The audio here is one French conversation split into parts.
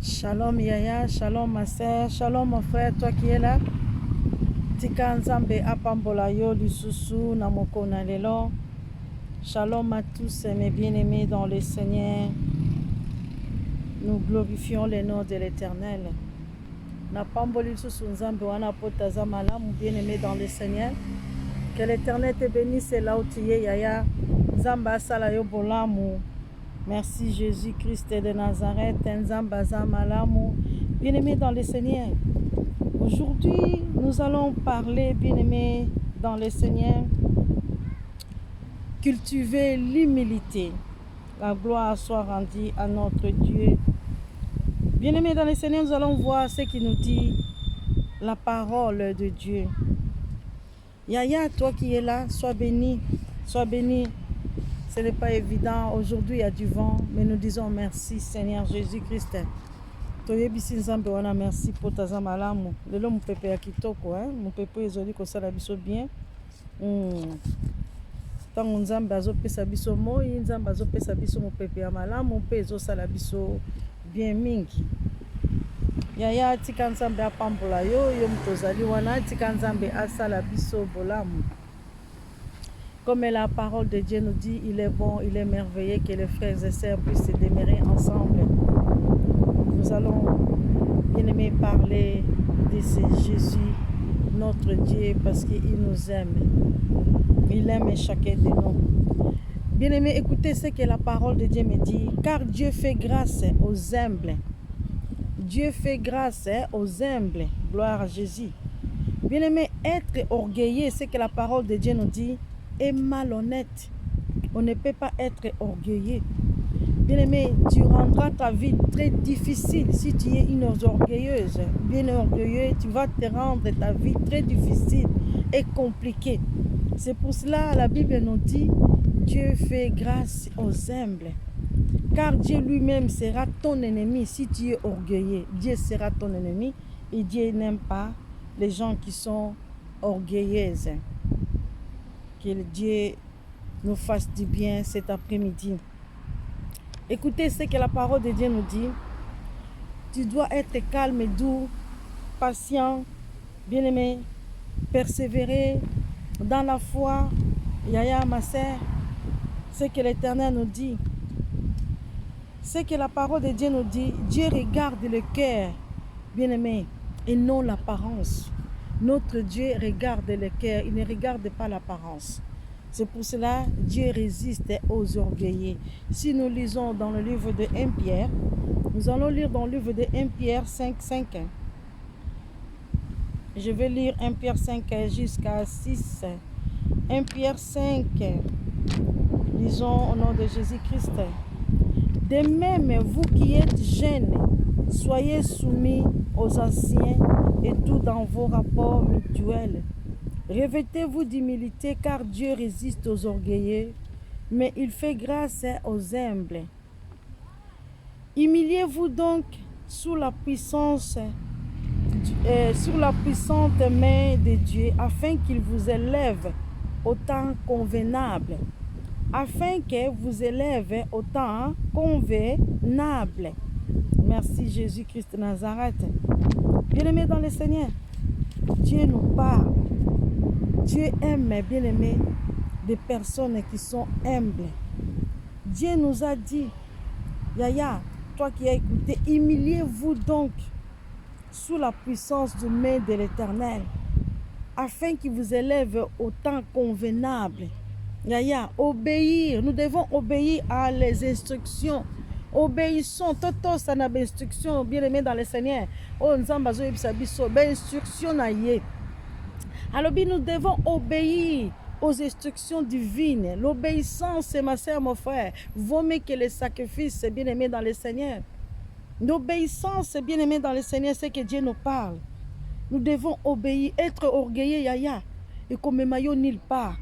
Shalom Yaya, shalom ma sœur, shalom mon frère, toi qui es là. Tika Nzambe apambola yo lisusu na moko na lelo. Shalom à tous mes bien-aimés dans le Seigneur. Nous glorifions le nom de l'Éternel. Na pamboli lisusu Nzambe wana potaza malamu bien-aimé dans le Seigneur. Que l'Éternel te bénisse là où tu es Yaya. Nzambe asala yo bolamu. Merci Jésus-Christ de Nazareth, Nzambe malamu. Bien-aimé dans le Seigneur. Aujourd'hui, nous allons parler, bien-aimés dans le Seigneur, cultiver l'humilité. La gloire soit rendue à notre Dieu. Bien-aimés dans le Seigneur, nous allons voir ce qui nous dit la parole de Dieu. Yaya, toi qui es là, sois béni, sois béni. Ce n'est pas évident. Aujourd'hui, il y a du vent, mais nous disons merci, Seigneur Jésus-Christ. Merci pour ta zamalamu. Lelo mon pépé ya kitoko, mon pépé ezoli ko sala biso bien. Tango Nzambe azopesa biso moi, Nzambe azopesa biso mon pépé ya malamu, pe ezo sala biso bien mingi. Yaya tika Nzambe apambola yo, yo mtozali wana tika Nzambe asala biso bolamu. Comme la parole de Dieu nous dit, il est bon, il est merveilleux que les frères et sœurs puissent se demeurer ensemble. Nous allons, bien-aimés, parler de ce Jésus, notre Dieu, parce qu'il nous aime. Il aime chacun de nous. Bien-aimés, écoutez ce que la parole de Dieu me dit, car Dieu fait grâce aux humbles. Dieu fait grâce aux humbles. Gloire à Jésus. Bien-aimés, être orgueilleux, c'est que la parole de Dieu nous dit, est malhonnête. On ne peut pas être orgueilleux. Bien-aimé, tu rendras ta vie très difficile si tu es une orgueilleuse. Bien orgueilleux, tu vas te rendre ta vie très difficile et compliquée. C'est pour cela la Bible nous dit, Dieu fait grâce aux humbles. Car Dieu lui-même sera ton ennemi si tu es orgueilleux. Dieu sera ton ennemi et Dieu n'aime pas les gens qui sont orgueilleuses. Que Dieu nous fasse du bien cet après-midi. Écoutez ce que la parole de Dieu nous dit. Tu dois être calme et doux, patient, bien-aimé, persévérer dans la foi. Yaya, ma sœur, ce que l'Éternel nous dit. Ce que la parole de Dieu nous dit. Dieu regarde le cœur, bien-aimé, et non l'apparence. Notre Dieu regarde le cœur, il ne regarde pas l'apparence. C'est pour cela que Dieu résiste aux orgueilleux. Si nous lisons dans le livre de 1 Pierre, nous allons lire dans le livre de 1 Pierre 5, 5. Je vais lire 1 Pierre 5 jusqu'à 6. 1 Pierre 5. Lisons au nom de Jésus-Christ. De même, vous qui êtes jeunes, soyez soumis aux anciens et tout dans vos rapports mutuels. Revêtez-vous d'humilité car Dieu résiste aux orgueilleux, mais il fait grâce aux humbles. Humiliez-vous donc sous la puissante main de Dieu, afin qu'il vous élève au temps convenable. Afin que vous élève au temps convenable. Merci Jésus-Christ de Nazareth. Bien-aimés dans le Seigneur, Dieu nous parle. Dieu aime, bien-aimés, des personnes qui sont humbles. Dieu nous a dit, Yaya, toi qui as écouté, humiliez-vous donc sous la puissance de main de l'Éternel, afin qu'il vous élève au temps convenable. Yaya, obéir, nous devons obéir à les instructions. Obéissons, toto ça n'a pas instruction, bien-aimés dans le Seigneur. Oh, nzambazo yebsabiso, ben instruction na ye. Alors, nous devons obéir aux instructions divines. L'obéissance, ma soeur, mon frère, vaut mieux que les sacrifices, bien-aimés dans le Seigneur. L'obéissance, bien-aimés dans le Seigneur, c'est que Dieu nous parle. Nous devons obéir, être orgueilleux, Yaya, et comme maillot nulle part.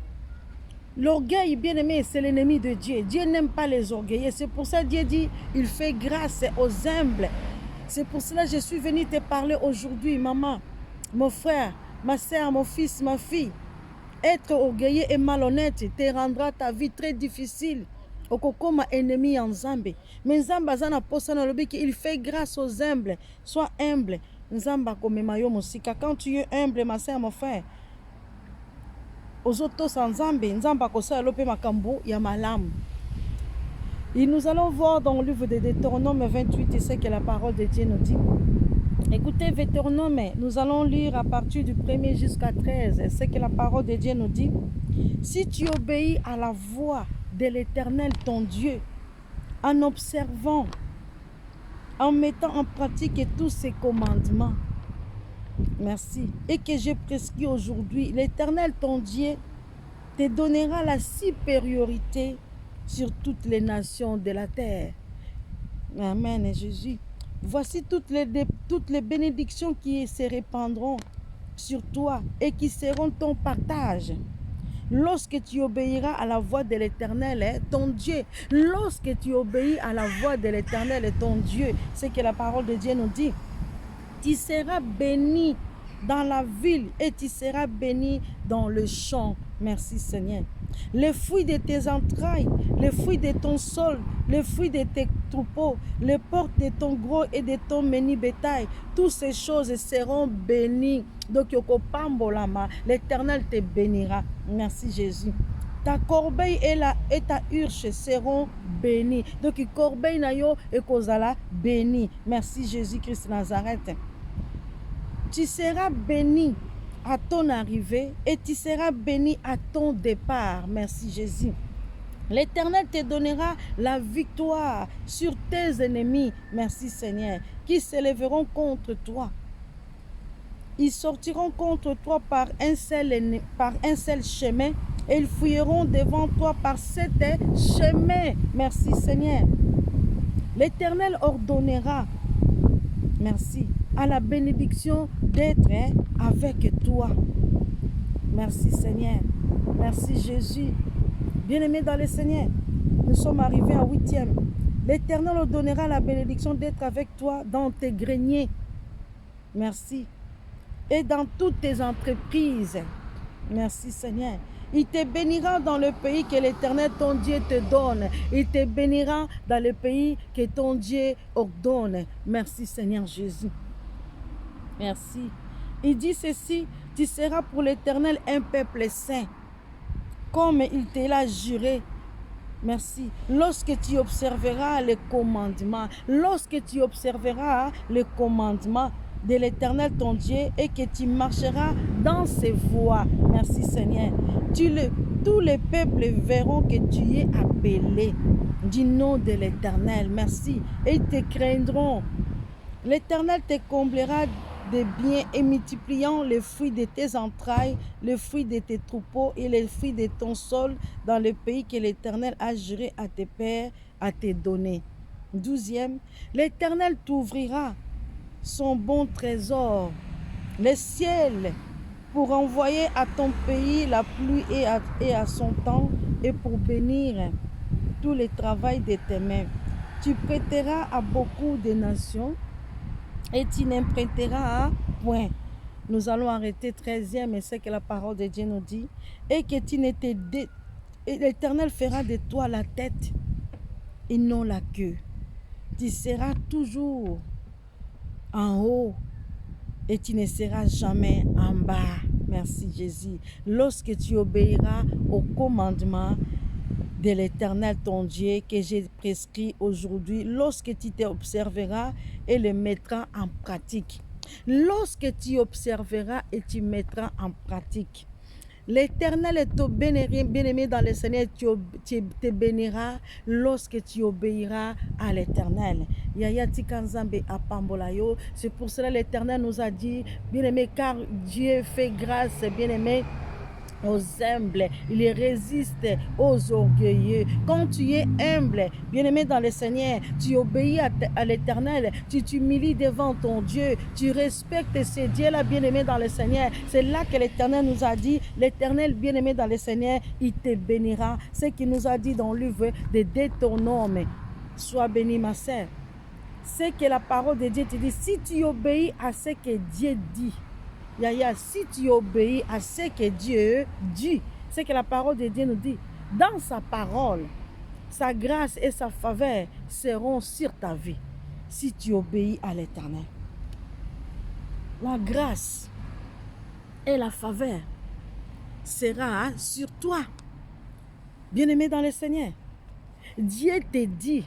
L'orgueil, bien-aimé, c'est l'ennemi de Dieu. Dieu n'aime pas les orgueilleux. C'est pour ça que Dieu dit, il fait grâce aux humbles. C'est pour cela que je suis venu te parler aujourd'hui, maman, mon frère, ma soeur, mon fils, ma fille. Être orgueilleux et malhonnête te rendra ta vie très difficile. okokoma ennemi ya nzambe. Mais nzambe aza na posa na lobi il fait grâce aux humbles. Sois humble. Nzambe akomema yo mosika. Quand tu es humble, ma sœur, mon frère, ozotosa nzambe, nzambe akosala yo mpe makambo ya malamu. Et nous allons voir dans le livre de Deutéronome 28 ce que la parole de Dieu nous dit. Écoutez, Deutéronome, nous allons lire à partir du 1er jusqu'à 13 ce que la parole de Dieu nous dit. Si tu obéis à la voix de l'Éternel ton Dieu, en observant, en mettant en pratique tous ses commandements, merci, et que j'ai prescrit aujourd'hui, l'Éternel ton Dieu te donnera la supériorité sur toutes les nations de la terre. Amen, Jésus. Voici toutes les bénédictions qui se répandront sur toi et qui seront ton partage. Lorsque tu obéiras à la voix de l'Éternel, ton Dieu, lorsque tu obéis à la voix de l'Éternel, ton Dieu, c'est que la parole de Dieu nous dit, tu seras béni dans la ville et tu seras béni dans le champ. Merci Seigneur. Les fruits de tes entrailles, les fruits de ton sol, les fruits de tes troupeaux, les portes de ton gros et de ton menu bétail, toutes ces choses seront bénies. Donc, l'Éternel te bénira. Merci Jésus. Ta corbeille et ta urche seront bénies. Donc, corbeille na yo et kozala béni. Merci Jésus-Christ Nazareth. Tu seras béni à ton arrivée et tu seras béni à ton départ. Merci Jésus. L'Éternel te donnera la victoire sur tes ennemis. Merci Seigneur. Qui s'élèveront contre toi. Ils sortiront contre toi par un seul chemin et ils fuiront devant toi par 7 chemins. Merci Seigneur. L'Éternel ordonnera, merci, à la bénédiction d'être avec toi. Merci Seigneur. Merci Jésus. Bien-aimé dans le Seigneur, nous sommes arrivés à 8e. L'Éternel ordonnera la bénédiction d'être avec toi dans tes greniers. Merci. Et dans toutes tes entreprises. Merci Seigneur. Il te bénira dans le pays que l'Éternel ton Dieu te donne. Il te bénira dans le pays que ton Dieu ordonne. Merci Seigneur Jésus. Merci. Il dit ceci, tu seras pour l'Éternel un peuple saint, comme il te l'a juré. Merci. Lorsque tu observeras les commandements, lorsque tu observeras les commandements de l'Éternel ton Dieu et que tu marcheras dans ses voies. Merci Seigneur. Tous les peuples verront que tu es appelé du nom de l'Éternel. Merci. Et ils te craindront. L'Éternel te comblera de biens et multipliant les fruits de tes entrailles, les fruits de tes troupeaux et les fruits de ton sol dans le pays que l'Éternel a juré à tes pères à te donner. 12e, l'Éternel t'ouvrira son bon trésor, le ciel, pour envoyer à ton pays la pluie et à son temps, et pour bénir tout le travail de tes mains. Tu prêteras à beaucoup de nations, et tu n'emprunteras à point. Nous allons arrêter 13e, et c'est que la parole de Dieu nous dit, et que tu n'étais et l'Éternel fera de toi la tête et non la queue. Tu seras toujours en haut et tu ne seras jamais en bas. Merci Jésus. Lorsque tu obéiras au commandement de l'Éternel ton Dieu que j'ai prescrit aujourd'hui, lorsque tu t'observeras et le mettras en pratique. Lorsque tu observeras et tu mettras en pratique. L'Éternel est ton bien-aimé dans le Seigneur, tu te bénira lorsque tu obéiras à l'Éternel. C'est pour cela que l'Éternel nous a dit, bien-aimé, car Dieu fait grâce, bien-aimé, aux humbles, il résiste aux orgueilleux. Quand tu es humble, bien-aimé dans le Seigneur, tu obéis à l'Éternel, tu t'humilies devant ton Dieu, tu respectes ces dieux-là, bien-aimé dans le Seigneur. C'est là que l'Éternel nous a dit, l'Éternel, bien-aimé dans le Seigneur, il te bénira. C'est ce qu'il nous a dit dans le livre de Deutéronome. Sois béni, ma sœur. C'est que la parole de Dieu te dit, si tu obéis à ce que Dieu dit, si tu obéis à ce que Dieu dit, c'est que la parole de Dieu nous dit, dans sa parole, sa grâce et sa faveur seront sur ta vie si tu obéis à l'Éternel. La grâce et la faveur sera sur toi. Bien-aimé dans le Seigneur, Dieu te dit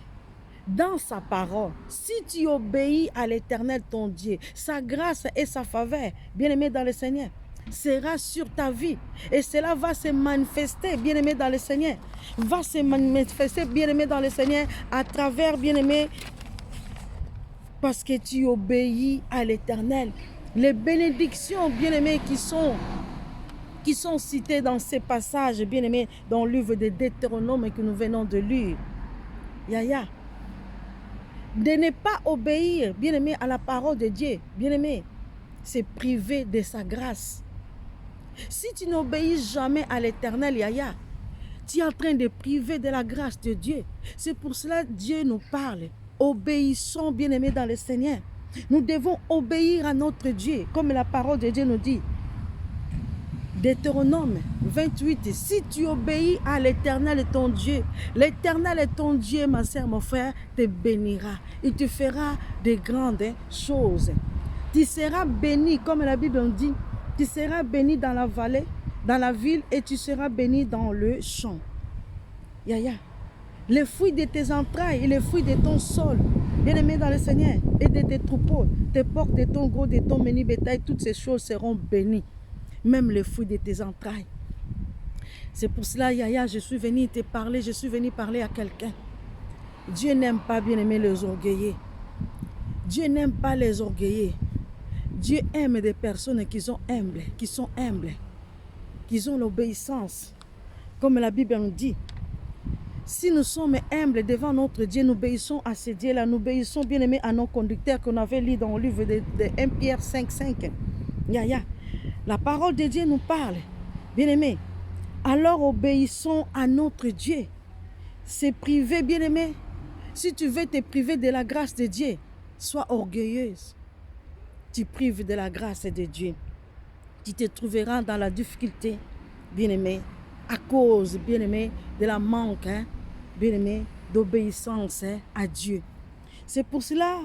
dans sa parole, si tu obéis à l'Éternel ton Dieu, sa grâce et sa faveur, bien-aimé dans le Seigneur, sera sur ta vie. Et cela va se manifester, bien-aimé dans le Seigneur, va se manifester, bien-aimé dans le Seigneur, à travers, bien-aimé, parce que tu obéis à l'Éternel. Les bénédictions, bien-aimés, qui sont citées dans ces passages, bien-aimés, dans le livre de Deutéronome que nous venons de lire. Yaya, de ne pas obéir, bien-aimé, à la parole de Dieu, bien-aimé, c'est priver de sa grâce. Si tu n'obéis jamais à l'Éternel, Yaya, tu es en train de priver de la grâce de Dieu. C'est pour cela que Dieu nous parle. Obéissons, bien-aimés, dans le Seigneur. Nous devons obéir à notre Dieu, comme la parole de Dieu nous dit. Deutéronome 28, si tu obéis à l'Éternel ton Dieu, l'Éternel ton Dieu, ma sœur, mon frère, te bénira. Il te fera de grandes choses. Tu seras béni, comme la Bible nous dit, tu seras béni dans la vallée, dans la ville, et tu seras béni dans le champ. Yaya, les fruits de tes entrailles et les fruits de ton sol, bien-aimé dans le Seigneur, et de tes troupeaux, tes porcs, de ton gros, de ton menu bétail, toutes ces choses seront bénies. Même les fruits de tes entrailles. C'est pour cela, Yaya, je suis venu te parler, je suis venu parler à quelqu'un. Dieu n'aime pas, bien-aimé, les orgueillés. Dieu n'aime pas les orgueillés. Dieu aime des personnes qui sont humbles, qui ont l'obéissance. Comme la Bible nous dit, si nous sommes humbles devant notre Dieu, nous obéissons à ce Dieu-là, nous obéissons, bien-aimé, à nos conducteurs qu'on avait lu dans le livre de 1 Pierre 5,5. Yaya, la parole de Dieu nous parle, bien-aimé. Alors obéissons à notre Dieu. C'est privé, bien-aimé. Si tu veux te priver de la grâce de Dieu, sois orgueilleuse. Tu prives de la grâce de Dieu. Tu te trouveras dans la difficulté, bien-aimé, à cause, bien-aimé, de la manque, bien-aimé, d'obéissance à Dieu. C'est pour cela,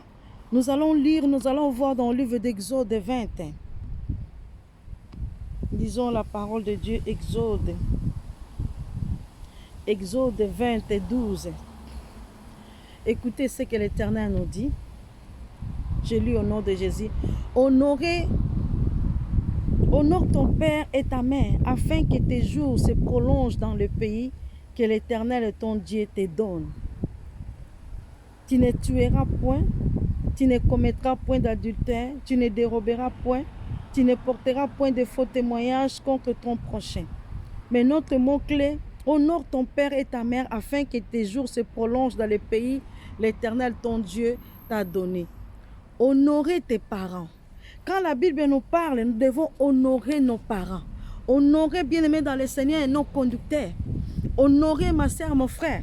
nous allons lire, nous allons voir dans le livre d'Exode 20. Disons la parole de Dieu, Exode 20, 12. Écoutez ce que l'Éternel nous dit. Je lis au nom de Jésus. Honore ton père et ta mère, afin que tes jours se prolongent dans le pays que l'Éternel ton Dieu te donne. Tu ne tueras point, tu ne commettras point d'adultère, tu ne déroberas point, tu ne porteras point de faux témoignages contre ton prochain. Mais notre mot-clé, honore ton père et ta mère afin que tes jours se prolongent dans le pays l'Éternel ton Dieu t'a donné. Honorer tes parents. Quand la Bible nous parle, nous devons honorer nos parents. Honorer, bien-aimés dans le Seigneur, nos conducteurs. Honorer, ma soeur, mon frère.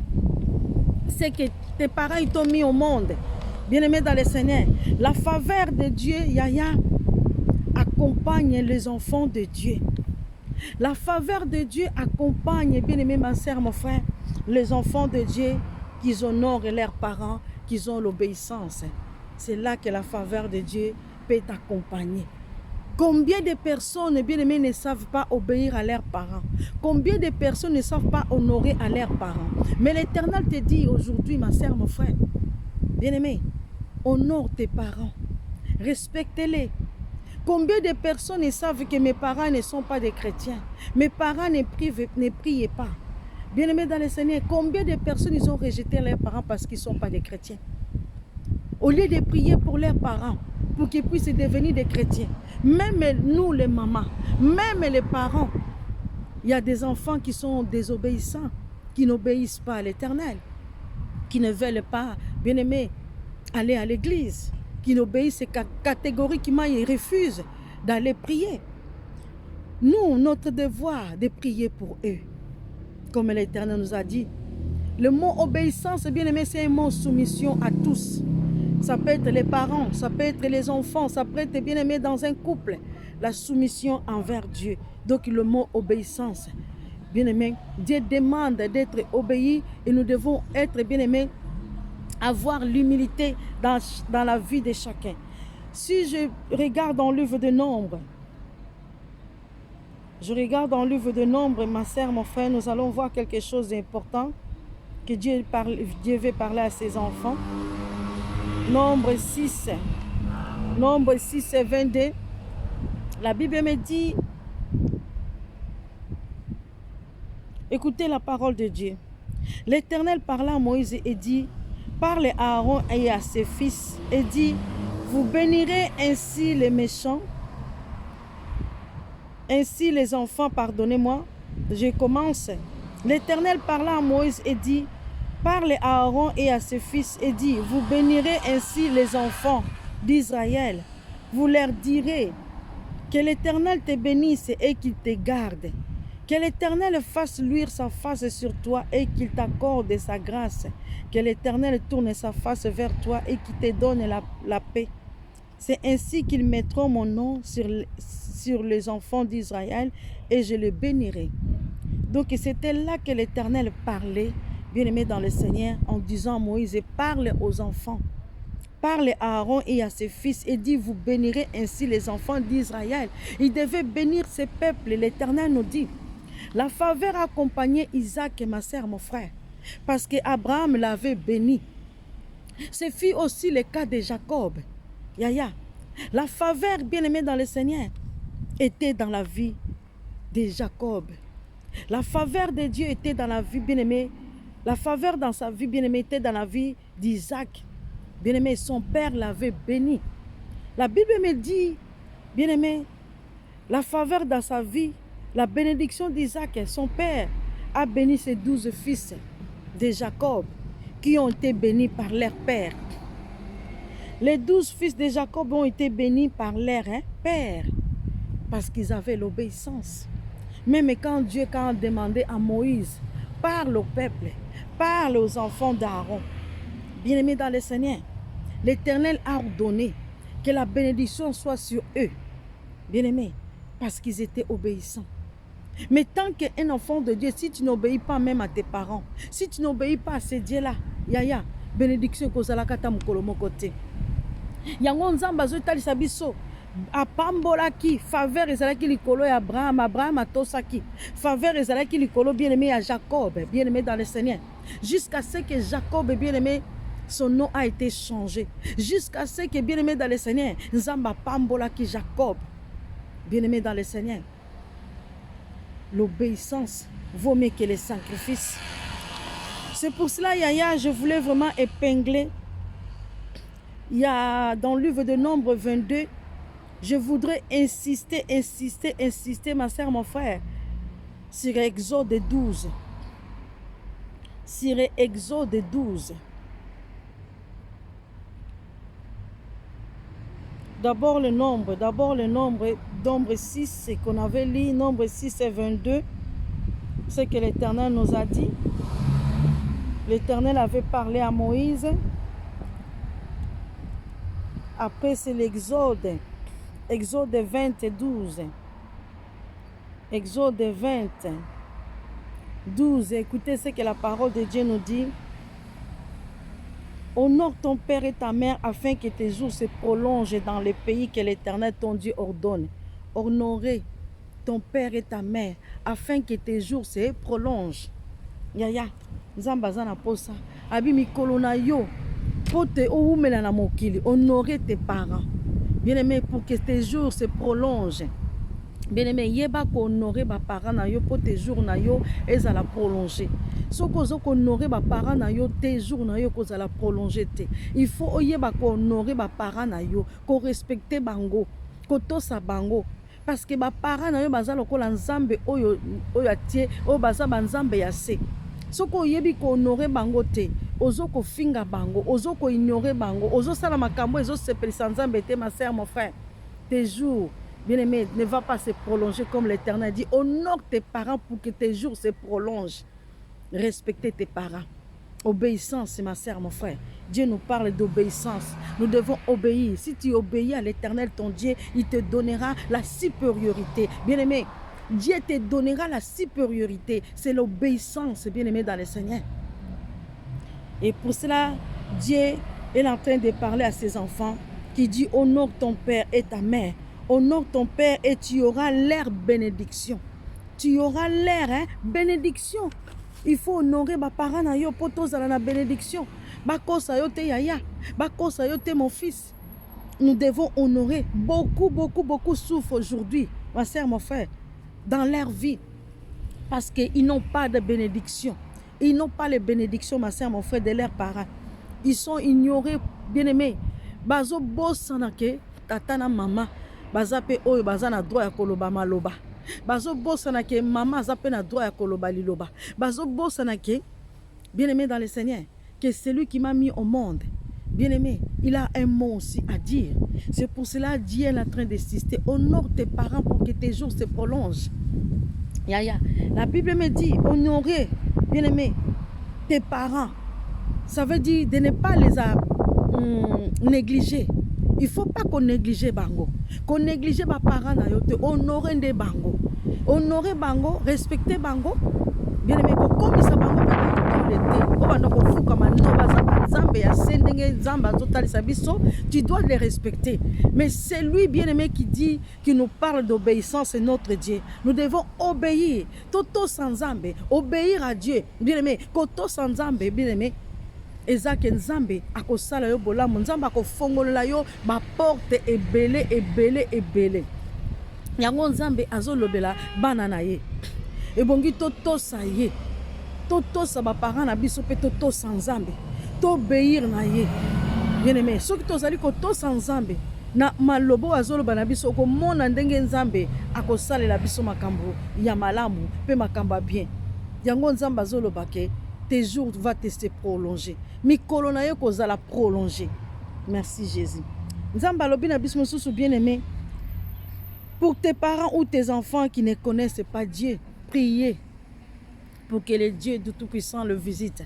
C'est que tes parents ils t'ont mis au monde. Bien-aimés dans le Seigneur. La faveur de Dieu, Yaya, accompagne les enfants de Dieu. La faveur de Dieu accompagne, bien-aimé, ma soeur, mon frère, les enfants de Dieu qui honorent leurs parents, qui ont l'obéissance. C'est là que la faveur de Dieu peut t'accompagner. Combien de personnes, bien-aimés, ne savent pas obéir à leurs parents? Combien de personnes ne savent pas honorer à leurs parents? Mais l'Éternel te dit aujourd'hui, ma soeur, mon frère, bien-aimé, honore tes parents, respecte-les. Combien de personnes ne savent que mes parents ne sont pas des chrétiens? Mes parents ne prient pas. Bien-aimés dans le Seigneur, combien de personnes ils ont rejeté leurs parents parce qu'ils ne sont pas des chrétiens? Au lieu de prier pour leurs parents, pour qu'ils puissent devenir des chrétiens, même nous les mamans, même les parents, il y a des enfants qui sont désobéissants, qui n'obéissent pas à l'Éternel, qui ne veulent pas, bien-aimés, aller à l'église, qui n'obéissent catégoriquement et refusent d'aller prier. Nous, notre devoir de prier pour eux, comme l'Éternel nous a dit. Le mot obéissance, bien aimé, c'est un mot soumission à tous. Ça peut être les parents, ça peut être les enfants, ça peut être bien aimé dans un couple. La soumission envers Dieu. Donc le mot obéissance. Bien-aimés, Dieu demande d'être obéi et nous devons être, bien-aimés, avoir l'humilité dans la vie de chacun. Si je regarde dans le livre de Nombre, ma sœur, mon frère, nous allons voir quelque chose d'important que Dieu veut parler à ses enfants. Nombre 6, 22, la Bible me dit, écoutez la parole de Dieu. L'Éternel parla à Moïse et dit, parle à Aaron et à ses fils et dit, vous bénirez ainsi les méchants, ainsi les enfants, pardonnez-moi, je commence. L'Éternel parla à Moïse et dit, parle à Aaron et à ses fils et dit, vous bénirez ainsi les enfants d'Israël. Vous leur direz, que l'Éternel te bénisse et qu'il te garde. Que l'Éternel fasse luire sa face sur toi et qu'il t'accorde sa grâce. Que l'Éternel tourne sa face vers toi et qu'il te donne la paix. C'est ainsi qu'ils mettront mon nom sur les enfants d'Israël et je les bénirai. Donc c'était là que l'Éternel parlait, bien-aimé dans le Seigneur, en disant à Moïse, parle aux enfants. Parle à Aaron et à ses fils et dit, vous bénirez ainsi les enfants d'Israël. Il devait bénir ce peuple. L'Éternel nous dit, la faveur accompagnait Isaac et ma sœur, mon frère, parce qu'Abraham l'avait béni. Ce fut aussi le cas de Jacob. Yaya, la faveur, bien-aimée dans le Seigneur, était dans la vie de Jacob. La faveur de Dieu était dans la vie, bien-aimée. La faveur dans sa vie, bien-aimée, était dans la vie d'Isaac. Bien-aimé, son père l'avait béni. La Bible me dit, bien-aimé, la faveur dans sa vie, la bénédiction d'Isaac, son père a béni ses 12 fils de Jacob qui ont été bénis par leur père. Les 12 fils de Jacob ont été bénis par leur père parce qu'ils avaient l'obéissance. Même quand Dieu a demandé à Moïse, parle au peuple, parle aux enfants d'Aaron. Bien-aimés dans le Seigneur, l'Éternel a ordonné que la bénédiction soit sur eux. Bien-aimés, parce qu'ils étaient obéissants. Mais tant qu'un enfant de Dieu, si tu n'obéis pas même à tes parents, si tu n'obéis pas à ces dieux-là, yaya, bénédiction kozalakata mukolo mokote. Yango nzamba zotalisa biso apambolaki faveur ezalaki likolo ya Abraham atosaki faveur ezalaki likolo bien-aimé à Jacob, bien-aimé dans le Seigneur, jusqu'à ce que Jacob, bien-aimé, son nom a été changé, jusqu'à ce que, bien-aimé dans le Seigneur, nzamba apambolaki Jacob, bien-aimé dans le Seigneur. L'obéissance vaut mieux que les sacrifices. C'est pour cela, Yaya, je voulais vraiment épingler. Il y a dans le livre de Nombre 22, je voudrais insister, ma soeur, mon frère, sur Exode 12. Sur Exode 12. D'abord le nombre, nombre 6, c'est qu'on avait lu, nombre 6 et 22, ce que l'Éternel nous a dit. L'Éternel avait parlé à Moïse. Après, c'est l'Exode. Exode 20 et 12. Exode 20, 12. Écoutez ce que la parole de Dieu nous dit. Honore ton père et ta mère afin que tes jours se prolongent dans le pays que l'Éternel ton Dieu ordonne. Honorer ton père et ta mère afin que tes jours se prolongent. Yaya, nzambaza na posa. Abi mikolo na yo. Pote oumela na mokili. Honorer tes parents. Bien-aimé, pour que tes jours se prolongent. Bien-aimé, yeba ko honorer ba parents na yo pour tes jours na yo ezala prolonger. Soko zoko honorer ba parents na yo tes jours na yo kozala prolonger te. Il faut yeba ko honorer ba parents na yo, ko respecter bango, ko tosa bango. Parce que ba parents na yo baza lokola nzambe oyo atie, oyo baza ba nzambe ya se. Soko yebi ko honorer bango te, ozoko finga bango, ozoko ignorer bango, ozo sala makambo ezo sepelisa nzambe te, ma sœur, mon frère. Tes jours, bien-aimé, ne va pas se prolonger comme l'Éternel dit. Honore tes parents pour que tes jours se prolongent. Respectez tes parents. Obéissance, ma sœur, mon frère. Dieu nous parle d'obéissance. Nous devons obéir. Si tu obéis à l'Éternel, ton Dieu, il te donnera la supériorité. Bien-aimé, Dieu te donnera la supériorité. C'est l'obéissance, bien-aimé dans le Seigneur. Et pour cela, Dieu est en train de parler à ses enfants qui dit honore ton père et ta mère. Honore ton père et tu auras leur bénédiction. Tu auras leur bénédiction. Il faut honorer ma parents na yo poto za la bénédiction. Bakosa yo te yaya, bakosa yo te mon fils. Nous devons honorer. Beaucoup souffrent aujourd'hui, ma soeur, mon frère, dans leur vie. Parce qu'ils n'ont pas de bénédiction. Ils n'ont pas les bénédictions, ma soeur, mon frère, de leurs parents. Ils sont ignorés, bien-aimés. Bazo bosanake, tatana mama. Bazape oyo bazana droit ya koloba maloba. Bazo bosanake, mama zape na droit ya koloba liloba. Bazo bosanake, bien-aimé dans le Seigneur, que celui qui m'a mis au monde, bien-aimé, il a un mot aussi à dire. C'est pour cela que Dieu est en train d'insister. Honore tes parents pour que tes jours se prolongent. La Bible me dit, honorer, bien-aimé, tes parents. Ça veut dire de ne pas les négliger. Il ne faut pas qu'on néglige bango. Qu'on néglige mes parents, honorer des bango. Honorer bango, respecter bango. Bien-aimé, comme ça bango, tu dois les respecter. Mais c'est lui, bien-aimé, qui dit, qui nous parle d'obéissance, c'est notre Dieu. Nous devons obéir. Toto sans zambe, obéir à Dieu. Bien-aimé, koto sans zambe, bien-aimé. Ezake nzambe akosala yo bolamu nzambe akofongolola yo ba porte ebele. Yango nzambe azolobela bana na ye. Ebongi totosa ye. Totosa ba parents na biso pe totosa nzambe. T'obéir na ye. Bien-aimé, soki tozali kotosa nzambe na malobo azoloba na biso ko mona ndenge nzambe akosalela biso makambo ya malamu pe makambo bien. Yango nzambe azoloba ke tes jours vont te prolonger. Mikolo na yo kozala prolonger. Merci Jésus. Nzamba lobi na biso mosusu bien-aimé. Pour tes parents ou tes enfants qui ne connaissent pas Dieu, priez pour que le Dieu de Tout-Puissant le visite.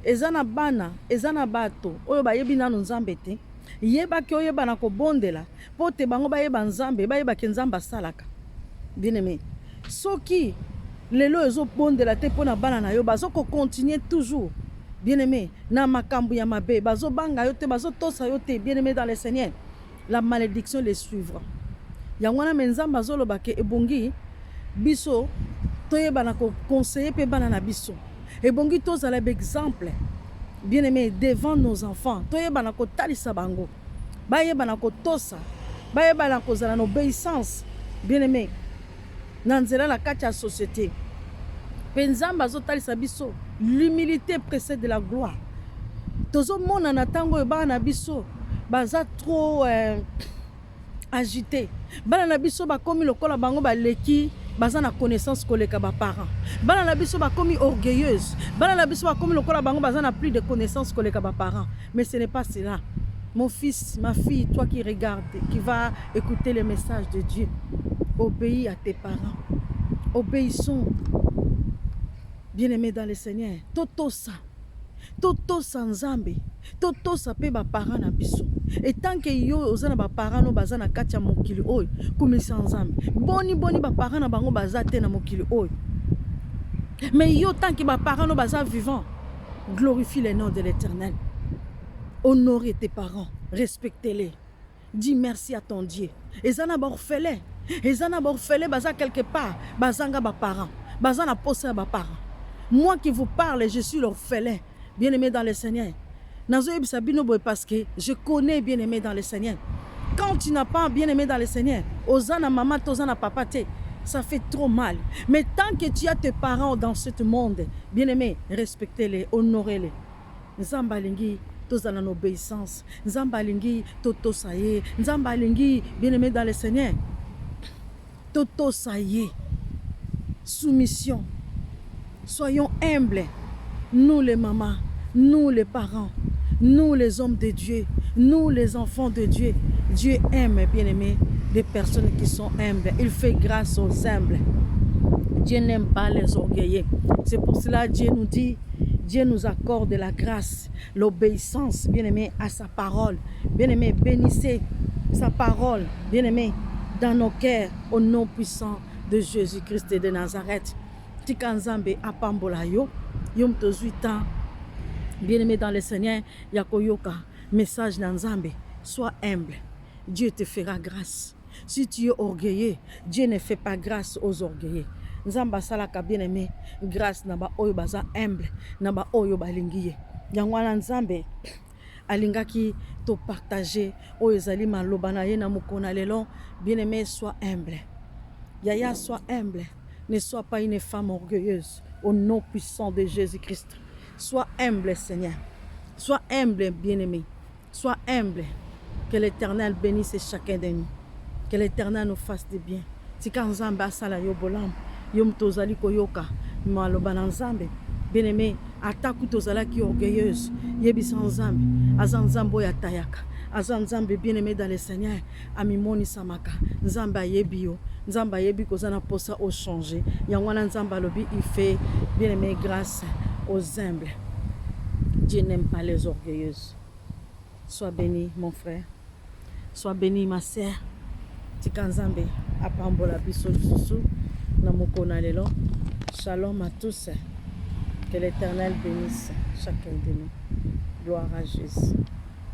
Ezana bana, ezana bato, oyo ba yebi nanu nzambe te. Yeba ki oyeba na kobondela, po te bango ba yeba nzambe, ba yeba ke nzamba salaka. Bien-aimé. Soki lelo ezo bondela te pona bana na yo bazo ko continuer toujours. Bien-aimé, na makambu ya mabe, bazo banga yo te, bazo tosa yo te, bien-aimé dans le Seigneur. La malédiction les suivra. Yangwana menzamba azoloba ke ebongi biso toyeba na ko conseiller pe bana na biso. Ebongi tozala exemple. Bien-aimé, devant nos enfants, toyeba na ko talisa bango. Bayeba na ko tosa, bayeba na ko zala na obéissance. Bien-aimé, nanzela la kati ya société. Penzamba azotalisa biso, l'humilité précède la gloire. Tozo mona na tango e bana biso baza trop agité. Bana na biso ba komi lokola bango ba leki baza na connaissance koleka ba parents. Bana na biso ba komi orgueilleuse. Bana na biso ba komi lokola bango baza na plus de connaissance koleka ba parents. Mais ce n'est pas cela. Mon fils, ma fille, toi qui regardes, qui va écouter le message de Dieu, obéis à tes parents. Obéissons. Bien-aimé dans le Seigneur, totosa nzambe, totosa pe ba parents na biso. Et tant que yo ozana ba parents no bazana katia mokili oy, kumisa nzambe. Boni ba parents na bango bazate na mokili oy. Mais yo tant que ba parents no baza vivant, glorifie le nom de l'Éternel. Honorez tes parents, respectez-les. Dis merci à ton Dieu. Ezana ba orphelin, baza quelque part, bazanga ba parents, bazana posa ba parents. Moi qui vous parle, je suis l'orphelin, bien-aimé dans le Seigneur. Parce que je connais bien-aimé dans le Seigneur. Quand tu n'as pas bien-aimé dans le Seigneur, Ozana maman, Tozana papa, ça fait trop mal. Mais tant que tu as tes parents dans ce monde, bien-aimé, respectez-les, honorez-les. Nzambalingi, Tozana l'obéissance. Nzambalingi, Toto Saye. Nzambalingi, bien-aimé dans le Seigneur. Toto Saye. Soumission. Soyons humbles, nous les mamans, nous les parents, nous les hommes de Dieu, nous les enfants de Dieu. Dieu aime, bien-aimé, des personnes qui sont humbles. Il fait grâce aux humbles. Dieu n'aime pas les orgueilleux. C'est pour cela que Dieu nous dit, Dieu nous accorde la grâce, l'obéissance, bien-aimé, à sa parole. Bien-aimé, bénissez sa parole, bien-aimé, dans nos cœurs, au nom puissant de Jésus-Christ de Nazareth. Tika nzambe apambola yo, yo mtozui temps. Bien-aimé dans le Seigneur, yakoyoka, message dans nzambe, sois humble. Dieu te fera grâce. Si tu es orgueilleux, Dieu ne fait pas grâce aux orgueilleux. Nzamba salaka bien-aimé, grâce naba oyo baza humble, naba oyo balingiye. Yangwana nzambe alingaki to partager oyo ezali maloba na ye na mokona lelo. Bien-aimé, sois humble. Yaya, sois humble. Ne sois pas une femme orgueilleuse. Au nom puissant de Jésus-Christ. Sois humble, Seigneur. Sois humble, bien-aimé. Sois humble. Que l'Éternel bénisse chacun de nous. Que l'Éternel nous fasse du bien. Tika nzambe asala yo bolam. Yo mtozali koyoka. Maloba na nzambe. Bien-aimé, ataku tozalaki orgueilleuse. Yebisa nzambe. Azan nzambe oyo atayaka. Azan nzambe bien-aimé dans le Seigneur. Amimoni samaka. Nzambe ayebi yo. Nzambe ayebi kozana posa au changer. Yangwana nzambe alobi il fait bien-aimé grâce aux humbles. Dieu n'aime pas les orgueilleuses. Sois béni mon frère. Sois béni ma sœur. Tika nzambe apambola biso lisusu na mokona lelo. Shalom à tous. Que l'Éternel bénisse chacun de nous. Gloire à Jésus.